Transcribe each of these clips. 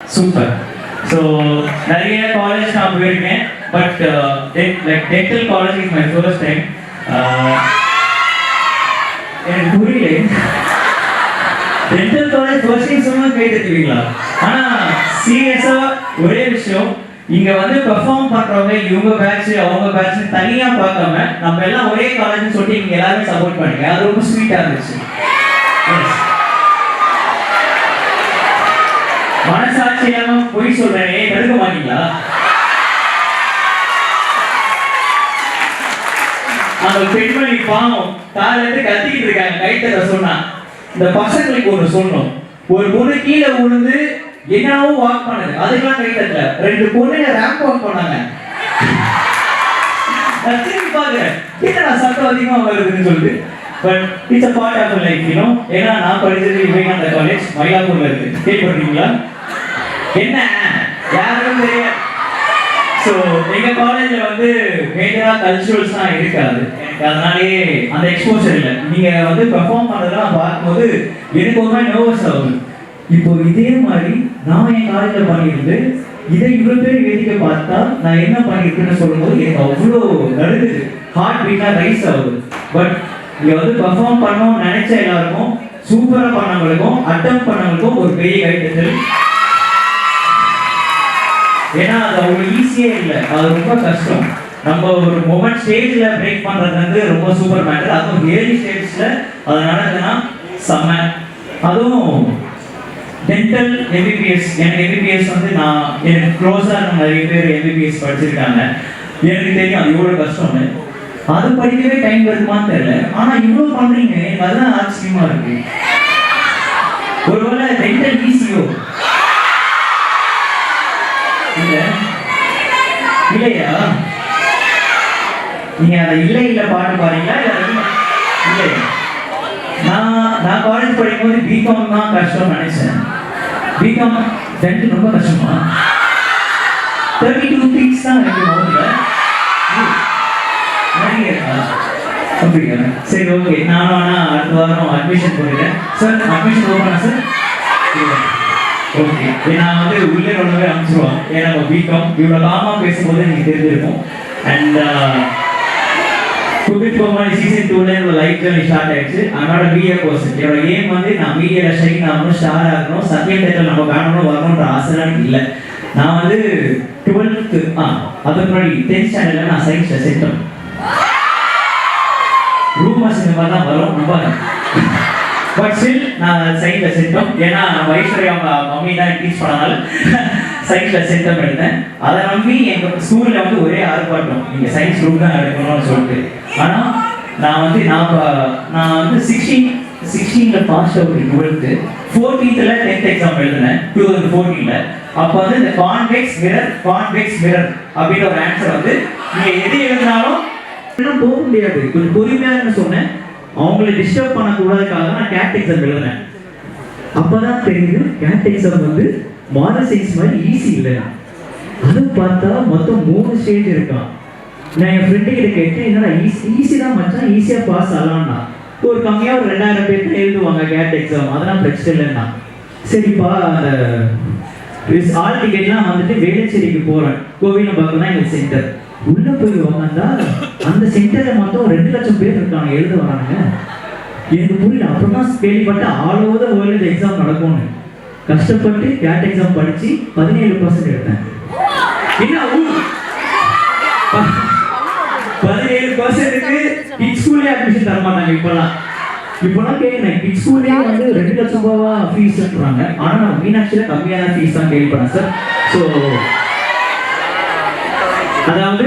Super. So நிறைய college நான் போயிருக்கேன். But like dental college is my first time. எனக்கு புரியல. டென்டல் காலேஜ் ஃபர்ஸ்ட் டைம் சொன்னா கேட்டுருவீங்களா? ஆனால் சீரியஸாக ஒரே விஷயம், இங்க வந்து பெர்ஃபார்ம் பண்றவங்க இவங்க பேட்ச் அவங்க பேட்ச் தனியா பார்க்காம நம்ம எல்லாம் ஒரே காலேஜ்னு சொல்லிட்டு இங்க எல்லாரும் சப்போர்ட் பண்ணுங்க. அது ரொம்ப ஸ்வீட்டா இருந்துச்சு. மனசாட்சி இல்லாம போய் சொல்றேனே, தடுக்க மாட்டீங்களா? அந்த பெண்மணி பாவம் காலையில இருந்து கத்திக்கிட்டு இருக்காங்க. கைத்தற சொன்னா இந்த பசங்களுக்கு ஒண்ணு சொல்லணும். ஒரு பொண்ணு கீழே விழுந்து என்னவோ வாக் பண்ணுது, அதுக்கெல்லாம் கை தட்டல. ரெண்டு பொண்ணுங்க ரேம்ப் வாக் பண்ணாங்க. திரும்பி பாக்குறேன், என்னடா சத்தம் அதிகமா வருதுன்னு சொல்லிட்டு. But it's a part of life, you know. ஏன்னா நான் படிச்சது விவேகானந்தா காலேஜ் மயிலாப்பூர்ல இருக்கு. கேள்விப்பட்டீங்களா? என்ன யாருக்கும் தெரியாது. ஸோ எங்க காலேஜ்ல வந்து மேஜரா கல்ச்சுரல்ஸ் தான் இருக்காது. எனக்கு அதனாலேயே அந்த எக்ஸ்போசர் இல்லை. நீங்க வந்து பெர்ஃபார்ம் பண்றதெல்லாம் பார்க்கும்போது எனக்கு ஒரு மாதிரி நர்வஸ் ஆகுது. இப்போ இதே மாதிரி நான் என் காலேஜில் பண்ணியிருந்து இதை இவ்வளோ பேர் வேதிக்க பார்த்தா நான் என்ன பண்ணியிருக்கேன்னு சொல்லும்போது எனக்கு அவ்வளோ நடுக்குது. ஹார்ட் பீட்டாக ரைஸ் ஆகுது. பட் இங்கே வந்து பர்ஃபார்ம் பண்ணணும்னு நினைச்ச எல்லாருக்கும், சூப்பராக பண்ணவங்களுக்கும் அட்டம் பண்ணவங்களுக்கும் ஒரு பெரிய கைத்தட்டல். ஏன்னா அது அவ்வளோ ஈஸியே இல்லை, அது ரொம்ப கஷ்டம். நம்ம ஒரு மொமெண்ட் ஸ்டேஜில் பிரேக் பண்ணுறது வந்து ரொம்ப சூப்பர் மேட்டர். அதுவும் ஏர்லி ஸ்டேஜில் அது நடக்குதுன்னா செம்ம. அதுவும் டென்டல் எம்பிபிஎஸ். எனக்கு எம்பிபிஎஸ் வந்து எனக்கு க்ளோஸாக நிறைய பேர் எம்பிபிஎஸ் படிச்சிருக்காங்க. எனக்கு தெரியும் அது எவ்வளோ கஷ்டம்னு. அது படிக்கவே டைம் இருக்குமான்னு தெரியல. ஆனால் இவ்வளோ பண்ணுறீங்க, எனக்கு அதுதான் ஆச்சரியமா இருக்கு. ஒருவேளை டென்டல் ஈஸியோ இல்லையா? நீங்க அதை இல்லை இல்லை பாட்டு பாருங்களா? இல்லை, நான் காலேஜ் படிக்கும்போது பிகாம் தான் கஷ்டம் நினைச்சேன். பிகாம் டென்த் ரொம்ப கஷ்டமா? 32 things தான் எனக்கு மவுண்ட்ல. அப்படியா? சரி, ஓகே. நானும் ஆனால் அடுத்த வாரம் அட்மிஷன் போடுறேன் சார். அட்மிஷன் ஓப்பனா சார்? ஓகே. நான் வந்து உள்ளே ஒன்றுமே அனுப்பிச்சிருவோம். ஏன்னா நம்ம பிகாம் இவ்வளோ காமாக பேசும்போது எனக்கு தெரிஞ்சிருக்கும். அண்ட் குபிட் கோமாளி சீசன் 2ல என்னோட லைஃப் ஜர்னி ஸ்டார்ட் ஆயிடுச்சு. அதனோட பிஏ கோர்ஸ் என்னோட ஏம் வந்து நான் மீடியால ஷைன் ஆகணும், ஸ்டார் ஆகணும், சப்ஜெக்ட் டைட்டில் நம்ம காணணும், வரணுன்ற ஆசைலாம் எனக்கு இல்லை. நான் வந்து 12th அதுக்கு முன்னாடி 10th ஸ்டாண்டர்ட்ல நான் சயின்ஸ்ல செட்டோம். ரூமர்ஸ் இந்த மாதிரி தான் வரும், நம்பாங்க. பட் ஸ்டில் நான் சயின்ஸ்ல செட்டோம். ஏன்னா நம்ம ஐஸ்வர்யா அவங்க மம்மி தான் டீச் பண்ணனால சயின்ஸ்ல செட்டோம் எடுத்தேன். அதை நம்பி எங்கள் ஸ்கூலில் வந்து ஒரே ஆர்ப்பாட்டம், நீங்கள் சயின்ஸ் குரூப் தான் எடுக்கணும்னு சொல்லிட்டு. ஆனால் நான் வந்து 16ல pass out 12th. 14th 10th exam எழுதினேன் 2014. அப்போ வந்து இந்த கான்வெக்ஸ் மிரர் அப்படின்ற ஒரு ஆன்சர் வந்து நீங்கள் எது எழுதினாலும் போக முடியாது. கொஞ்சம் பொறுமையாக சொன்னேன். அவங்களை டிஸ்டர்ப் பண்ணக்கூடாதுக்காக நான் கேட் எக்ஸாம் எழுதினேன். அப்போதான் தெரியுது கேட் எக்ஸாம் வந்து மாடல் சயின்ஸ் மாதிரி ஈஸி இல்லை. அது பார்த்தா மொத்தம் 3 ஸ்டேஜ் இருக்கான். நான் என் ஃப்ரெண்டு கிட்ட கேட்டேன், என்னடா ஈஸி தான் மச்சான், ஈஸியாக பாஸ் ஆகலாம்னா. ஒரு கம்மியாக ஒரு 2000 பேர் தான் எழுதுவாங்க கேட் எக்ஸாம், அதெல்லாம் பிரச்சனை இல்லைன்னா. சரிப்பா, அந்த ஆல் டிக்கெட்லாம் வந்துட்டு வேளச்சேரிக்கு போகிறேன். கோவிலும் பார்க்க தான் எங்களுக்கு சென்டர். உள்ளே போய் உக்காந்தா அந்த சென்டரில் மொத்தம் 2 லட்சம் பேர் இருக்காங்க, எழுத வராங்க. எனக்கு புரியல. அப்புறமா கேள்விப்பட்ட ஆல் ஓவர் த வேர்ல்டு இந்த எக்ஸாம் நடக்கும்னு. கஷ்டப்பட்டு கேட் எக்ஸாம் படித்து 17% எடுத்தேன். என்ன 17%க்கு கிட்ஸ் ஸ்கூல்லே அட்மிஷன் தர மாட்டாங்க. இப்போலாம் கேட்குறேன், கிட்ஸ் ஸ்கூல்லே வந்து 2 லட்சம் ரூபாவா ஃபீஸ்ன்றாங்க. ஆனால் நான் மீனாட்சியில் கம்மியான ஃபீஸ் தான் கேள்விப்பட்டேன் சார். ஸோ அதாவது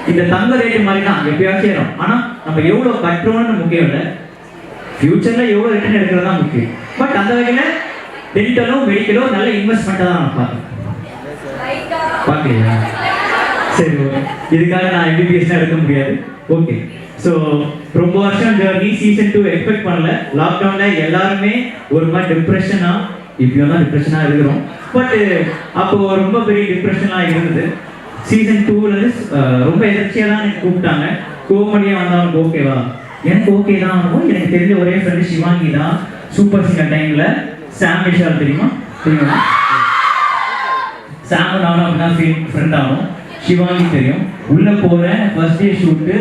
இந்த தங்க ரேட்டு மாதிரி தான் எப்பயாச்சும் சேரும். ஆனால் நம்ம எவ்வளோ கட்டுறோம்னு முக்கியம் இல்லை, ஃபியூச்சரில் எவ்வளோ ரிட்டர்ன் எடுக்கிறது தான் முக்கியம். பட் அந்த வகையில் டென்டலோ மெடிக்கலோ நல்ல இன்வெஸ்ட்மெண்ட்டாக தான் நான் பார்க்கலையா? சரி, ஓகே. இதுக்காக நான் எம்பிபிஎஸ் எடுக்க முடியாது. ஓகே. ஸோ ரொம்ப வருஷம் ஜர்னி சீசன் 2 எக்ஸ்பெக்ட் பண்ணல. லாக்டவுனில் எல்லாருமே ஒரு மாதிரி டிப்ரெஷனாக, இப்பயும் தான் டிப்ரெஷனாக இருக்கிறோம். பட் அப்போ ரொம்ப பெரிய டிப்ரெஷனாக இருந்தது. சீசன் 2ல ரொம்ப எதிர்ச்சியாக தான் எனக்கு கூப்பிட்டாங்க. கோமடியாக வந்தாலும் ஓகேவா? எனக்கு ஓகே தான் ஆகும். எனக்கு தெரிஞ்ச ஒரே ஃப்ரெண்டு சிவாங்கி தான். சூப்பர் சிங்கர் டைமில் சாம் விஷால் தெரியுமா? சாம் நானும் அப்படின்னா ஃப்ரெண்ட் ஆகும். சிவாங்கி தெரியும். உள்ளே போகிறேன், ஃபர்ஸ்ட் டே ஷூட்டு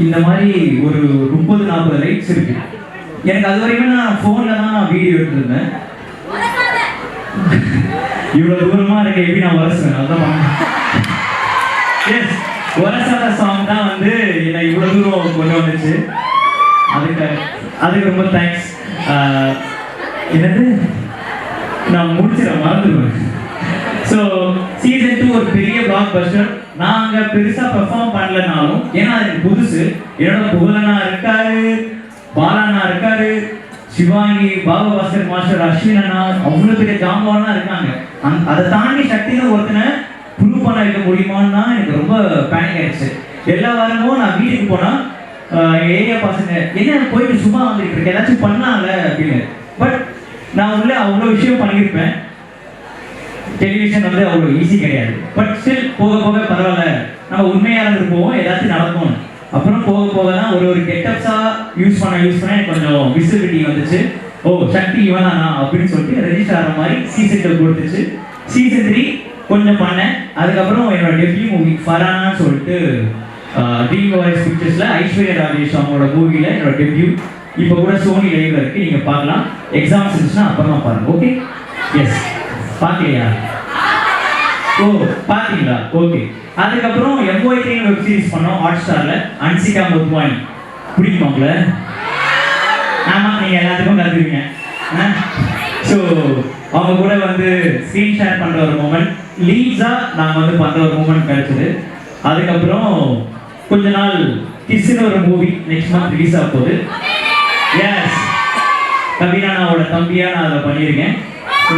இந்த மாதிரி ஒரு 30-40 லைட்ஸ் இருக்கு. எனக்கு அது வரைக்கும் நான் ஃபோனில் தான் நான் வீடியோ எடுத்துருந்தேன். இவ்வளோ தூரமாக இருக்க எப்படி நான் வரசுவேன், அதான் எஸ் வரசாத சாங் தான் வந்து என்னை இவ்வளோ தூரம் கொண்டு வந்துச்சு. அதுக்கு ரொம்ப தேங்க்ஸ். என்னது நான் முடிச்சிடறேன், மறந்துடுவேன். ஸோ சீசன் 2 ஒரு பெரிய பிளாக் பஸ்டர். நான் அங்கே பெருசாக பெர்ஃபார்ம் பண்ணலனாலும், ஏன்னா அது புதுசு. என்னோட புகழனா இருக்காரு, பாலானா இருக்காரு, சிவாங்கி, பாபா பாஸ்கர் மாஸ்டர், அஸ்வின் அண்ணா, அவ்வளோ பெரிய ஜாம்பவான்லாம் இருக்காங்க. அதை தாண்டி சக்தின்னு ஒருத்தனை ப்ரூவ் பண்ண வைக்க முடியுமான்னு தான் எனக்கு ரொம்ப பேனிக் ஆயிடுச்சு. எல்லா வாரமும் நான் வீட்டுக்கு போனால் எங்கள் ஏரியா பசங்க என்ன போயிட்டு சும்மா வந்துட்டு இருக்கேன், ஏதாச்சும் பண்ணலாம்ல அப்படின்னு. பட் நான் உள்ள அவ்வளோ விஷயம் பண்ணியிருப்பேன். டெலிவிஷன் வந்து அவ்வளோ ஈஸி கிடையாது. பட் ஸ்டில் போக போக பரவாயில்ல, நம்ம உண்மையாக இருந்துருப்போம், ஏதாச்சும் நடக்கும். அப்புறம் போக போக தான் ஒரு கெட்டப்ஸாக யூஸ் பண்ண எனக்கு கொஞ்சம் விசிபிலிட்டி வந்துச்சு. ஓ சக்தி இவன் தானா அப்படின்னு சொல்லிட்டு ரெஜிஸ்டர் ஆகிற மாதிரி சீசன் 2 கொடுத்துச்சு. சீசன் 3 கொஞ்சம் பண்ணேன். அதுக்கப்புறம் என்னோட டெபியூ மூவி ஃபரானான்னு சொல்லிட்டு ட்ரீம் வாய்ஸ் பிக்சர்ஸில் ஐஸ்வர்யா ராஜேஷ் அவங்களோட மூவியில் என்னோட டெபியூ இப்போ கூட சோனி லைவ்ல இருக்குது, நீங்கள் பார்க்கலாம். எக்ஸாம்ஸ் இருந்துச்சுன்னா அப்புறமா பாருங்கள். ஓகே, எஸ் பார்க்கலையா? ஓ பார்த்தீங்களா? ஓகே. அதுக்கப்புறம் MY3 வெப் சீரிஸ் பண்ணோம் ஹாட்ஸ்டாரில், அன்சிகா முத்வானி. பிடிக்குமா உங்களை? ஆமாம், நீங்கள் எல்லாத்துக்கும் கற்றுக்குவீங்க. ஸோ அவங்க கூட வந்து ஸ்க்ரீன் ஷேர் பண்ணுற ஒரு மூமெண்ட், லீட்ஸாக நாங்கள் வந்து பண்ணுற ஒரு மூமெண்ட் கிடச்சிது. அதுக்கப்புறம் கொஞ்ச நாள் கிஸ்ன்னு ஒரு மூவி நெக்ஸ்ட் மந்த் ரிலீஸ் ஆக போகுது. எஸ், கவினாவோட தம்பியாக நான் அதை பண்ணியிருக்கேன். ஸோ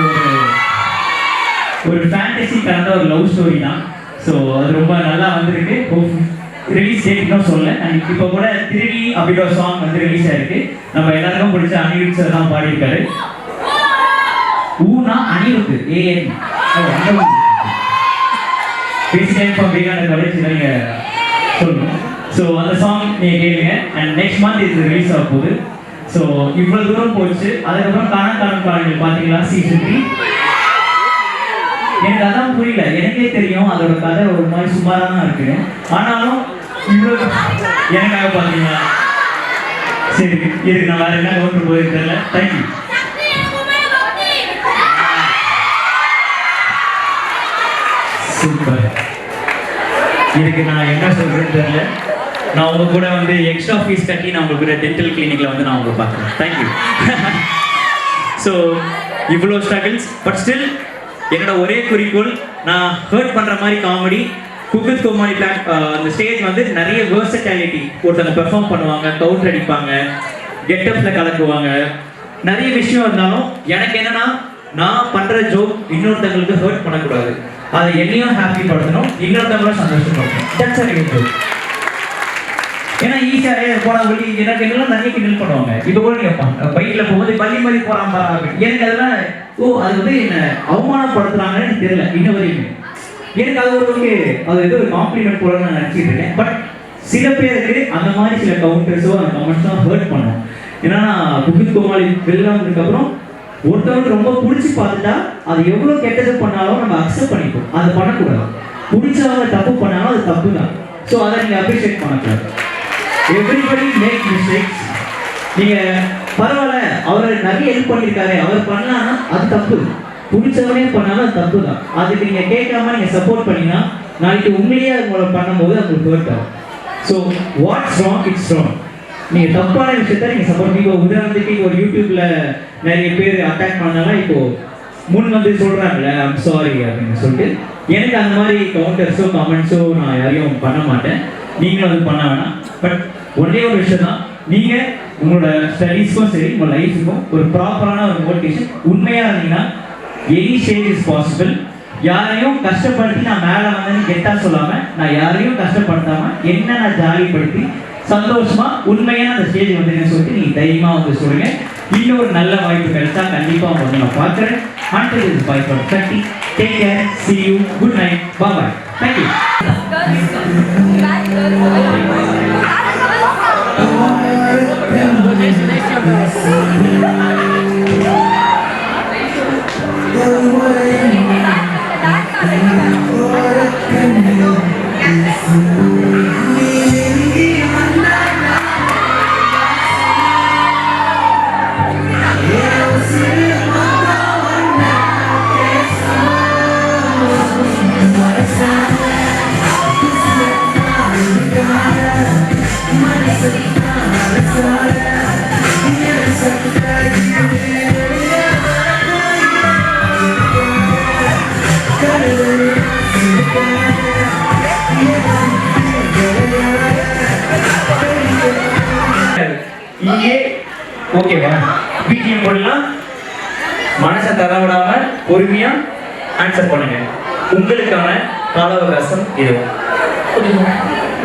ஒரு ஃபேண்டசி கலந்த ஒரு லவ் ஸ்டோரி தான். ஸோ அது ரொம்ப நல்லா வந்திருக்கு. ரிலீஸ் டேட் தான் சொல்ல. அண்ட் இப்போ கூட திருடி அப்படின்ற ஒரு சாங் வந்து ரிலீஸ் ஆயிருக்கு. நம்ம எல்லாருக்கும் பிடிச்ச அனிருத் சார் தான் பாடியிருக்காரு. ஊனா அனிருத் ஏஎன் காலேஜ் நீங்கள் சொல்லணும். ஸோ அந்த சாங் நீங்கள் கேளுங்க. அண்ட் நெக்ஸ்ட் மந்த் இது ரிலீஸ் ஆக போகுது. ஸோ இவ்வளோ தூரம் போச்சு. அதுக்கப்புறம் காணக்கான பாடல்கள் பார்த்தீங்களா சீசன் 3. எனக்கு அதான் புரியல, எனக்கே தெரியும் அதோட கதை ஒரு மாதிரி சுமாராக தான் இருக்கு. ஆனாலும் இவ்வளோ எனக்காக பார்த்தீங்களா? சரி, இதுக்கு நான் வேற என்ன கவுண்டர் போயிட்டு தெரியல. தேங்க்யூ. சூப்பர். இதுக்கு நான் என்ன சொல்றேன்னு தெரியல. நான் உங்க கூட வந்து எக்ஸ்ட்ரா ஃபீஸ் கட்டி நான் உங்க கூட டென்டல் கிளினிக்ல வந்து நான் உங்களை பார்க்குறேன். தேங்க்யூ. ஸோ இவ்வளோ ஸ்ட்ரகிள்ஸ், பட் ஸ்டில் என்னோட ஒரே குறிக்கோள், நான் ஹர்ட் பண்ணுற மாதிரி காமெடி குக் கோமாளி அந்த ஸ்டேஜ் வந்து நிறைய வேர்சட்டாலிட்டி. ஒருத்தவங்க பெர்ஃபார்ம் பண்ணுவாங்க, கவுண்டர் அடிப்பாங்க, கெட்டப்ஸில் கலக்குவாங்க, நிறைய விஷயம் இருந்தாலும் எனக்கு என்னன்னா, நான் பண்ணுற ஜோக் இன்னொருத்தவங்களுக்கு ஹர்ட் பண்ணக்கூடாது. அதை என்னையும் ஹாப்பி படுத்தணும், இன்னொருத்தவங்களும் சந்தோஷப்படுத்தணும். That's a real joke. ஏன்னா ஈஸியாக போனவங்க எனக்கு என்னெல்லாம் நிறைய கிண்டல் பண்ணுவாங்க. இப்போ கூட நீங்கள் பைக்கில் போகும்போது பள்ளி மாதிரி போகிறான் பாருங்க, எனக்கு அதெல்லாம் அது வந்து என்ன அவமானப்படுத்துறாங்கன்னு எனக்கு தெரியல இன்ன வரைக்கும். எனக்கு அது அது ஏதோ ஒரு காம்ப்ளிமெண்ட் போலன்னு நான் நினச்சிட்டு இருக்கேன். பட் சில பேருக்கு அந்த மாதிரி சில கவுண்டர்ஸோ அந்த கமெண்ட்ஸோ ஹர்ட் பண்ணும். ஏன்னா குக் கோமாளி வெளிலானதுக்கப்புறம் ஒருத்தவங்க ரொம்ப பிடிச்சி பார்த்துட்டா அது எவ்வளோ கெட்டது பண்ணாலும் நம்ம அக்செப்ட் பண்ணிப்போம். அது பண்ணக்கூடாது. பிடிச்சவங்க தப்பு பண்ணாலும் அது தப்பு தான். ஸோ அதை நீங்கள் அப்ரிஷியேட் பண்ணக்கூடாது. Everybody make mistakes. நீங்கள் பரவாயில்ல, அவர் நிறைய ஹெல்ப் பண்ணியிருக்காரு, அவர் பண்ணலான்னா அது தப்பு. பிடிச்சவனே பண்ணாலும் அது தப்பு தான். அதுக்கு நீங்கள் கேட்காம நீங்கள் சப்போர்ட் பண்ணிங்கன்னா நாளைக்கு உண்மையிலேயே உங்களை பண்ணும்போது உங்களுக்கு ஹர்ட் ஆகும். So what's wrong, it's wrong. நீங்கள் தப்பான விஷயத்த நீங்கள் சப்போர்ட். இப்போ உதாரணத்துக்கு ஒரு யூடியூப்ல நிறைய பேர் அட்டாக் பண்ணாலும் இப்போ முன் வந்து சொல்கிறாங்களே ஐம் சாரி அப்படின்னு சொல்லிட்டு, எனக்கு அந்த மாதிரி கவுண்டர்ஸோ கமெண்ட்ஸோ நான் யாரையும் பண்ண மாட்டேன். நீங்களும் அது பண்ண வேணாம். பட் ஒரே ஒரு விஷயம் தான், நீங்கள் உங்களோட ஸ்டடீஸ்க்கும் சரி உங்கள் லைஃபுக்கும் ஒரு ப்ராப்பரான ஒரு மோட்டிவேஷன் உண்மையாக இருந்தீங்கன்னா எனி ஸ்டேஜ் இஸ் பாசிபிள். யாரையும் கஷ்டப்படுத்தி நான் மேலே வந்தேன்னு கெட்டாக சொல்லாமல், நான் யாரையும் கஷ்டப்படுத்தாமல் என்ன நான் ஜாலிப்படுத்தி சந்தோஷமாக உண்மையான அந்த ஸ்டேஜ் வந்தீங்கன்னு சொல்லிட்டு நீங்கள் தைரியமாக வந்து சொல்லுங்கள். இன்னொரு நல்ல வாய்ப்பு கிடைச்சா கண்டிப்பாக வந்து நான் பார்க்குறேன். Until this is bye from Shakti. Take care. See you. Good night. Bye bye. Thank you. Away. அப்படியே ஓகேவா? பிடிஎம் போடலாம். மனசை தர விடாம பொறுமையா ஆன்சர் பண்ணுங்க. உங்களுக்கான கால அவகாசம் இது.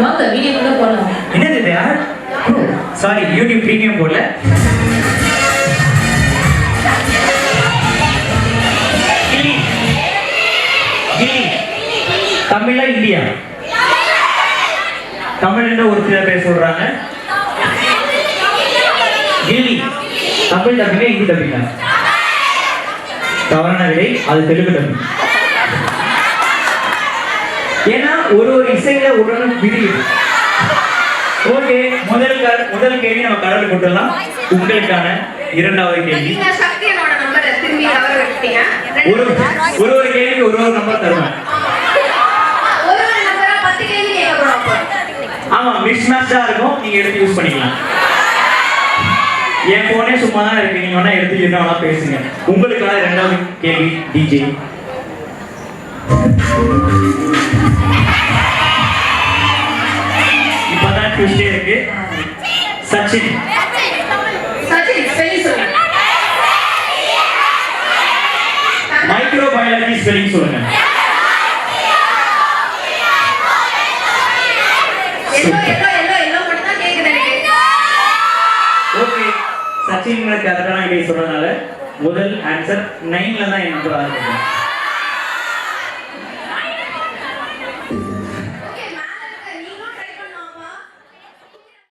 வாங்க வீடியோக்குள்ள போலாம். என்னது இது? சாரி, யூடியூப் பிரீமியம் போடல. கிளி கிளி தமிழா இந்தியா? தமிழ்ல ஒரு சில பேர் சொல்றாங்க கில்லி. தமிழ் தமிழா இந்தி தமிழா? தவறான விடை, அது தெலுங்கு தமிழ். ஏன்னா ஒரு இசையில உடனே விதி. ஓகே, முதல் கேள்வி நம்ம கடவுள் கொடுத்துடலாம். உங்களுக்கான இரண்டாவது கேள்வி. ஒரு கேள்வி ஒரு நம்பர் தருவேன். ஆமா, மிக்ஸ் மேட்சா இருக்கும். நீங்க எடுத்து யூஸ் பண்ணிக்கலாம். என் போனே சும்மா தான் இருக்கு. நீங்க வேணா எடுத்து என்ன வேணா பேசுங்க. உங்களுக்கான இரண்டாவது கேள்வி டிஜே. இப்பதான் ட்விஸ்டே இருக்கு. சச்சின் மைக்ரோ பயாலஜி ஸ்பெல்லிங் சொல்லுங்க. ஓகே, சச்சின் கரெக்டான விடை சொல்றதுனால முதல் ஆன்சர் 9ல தான் என் நம்பர் ஆரம்பிக்கும்.